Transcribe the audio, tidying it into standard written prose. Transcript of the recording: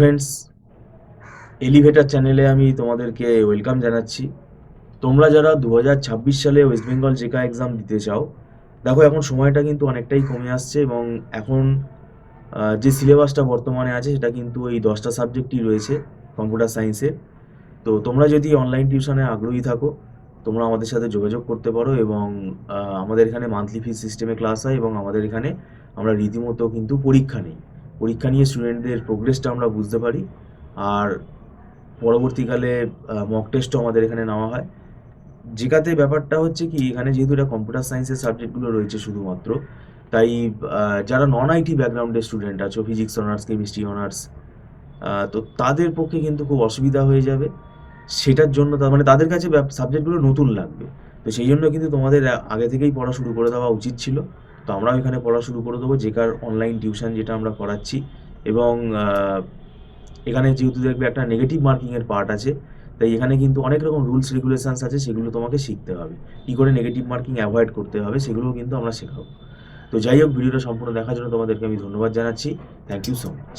Friends, elevator চ্যানেলে আমি তোমাদেরকে ওয়েলকাম জানাচ্ছি। তোমরা যারা 2026 সালে ওয়েস্ট বেঙ্গল জেকা এক্সাম দিতে চাও, দেখো এখন সময়টা কিন্তু অনেকটাই কমে আসছে এবং এখন যে সিলেবাসটা বর্তমানে আছে সেটা কিন্তু এই 10টা সাবজেক্টই রয়েছে কম্পিউটার সায়েন্সের। তো তোমরা যদি অনলাইন টিউশনে আগ্রহী থাকো, তোমরা আমাদের সাথে যোগাযোগ করতে পারো এবং আমাদের এখানে মান্থলি ফিস সিস্টেমে ক্লাস হয় এবং আমাদের এখানে আমরা রীতিমতো কিন্তু পরীক্ষা নিই। পরীক্ষা নিয়ে স্টুডেন্টদের প্রোগ্রেসটা আমরা বুঝতে পারি। আর পরবর্তীকালে মক টেস্টও আমাদের এখানে নেওয়া হয়। জিকাতে ব্যাপারটা হচ্ছে কি, এখানে যেহেতু এটা কম্পিউটার সায়েন্সের সাবজেক্টগুলো রয়েছে শুধুমাত্র, তাই যারা নন আইটি ব্যাকগ্রাউন্ডের স্টুডেন্ট আছো, ফিজিক্স অনার্স, কেমিস্ট্রি অনার্স, তো তাদের পক্ষে কিন্তু খুব অসুবিধা হয়ে যাবে। সেটার জন্য মানে তাদের কাছে সাবজেক্টগুলো নতুন লাগবে। তো সেই জন্য কিন্তু তোমাদের আগে থেকেই পড়া শুরু করে দেওয়া উচিত ছিল। তো আমরাও এখানে পড়া শুরু করে দেবো, জেকার অনলাইন টিউশন যেটা আমরা করাচ্ছি। এবং এখানে যেহেতু দেখবে একটা নেগেটিভ মার্কিংয়ের পার্ট আছে, তাই এখানে কিন্তু অনেক রকম রুলস রেগুলেশনস আছে, সেগুলো তোমাকে শিখতে হবে। কী করে নেগেটিভ মার্কিং অ্যাভয়েড করতে হবে সেগুলোও কিন্তু আমরা শেখাবো। তো যাই হোক, ভিডিওটা সম্পূর্ণ দেখার জন্য তোমাদেরকে আমি ধন্যবাদ জানাচ্ছি। Thank you so much.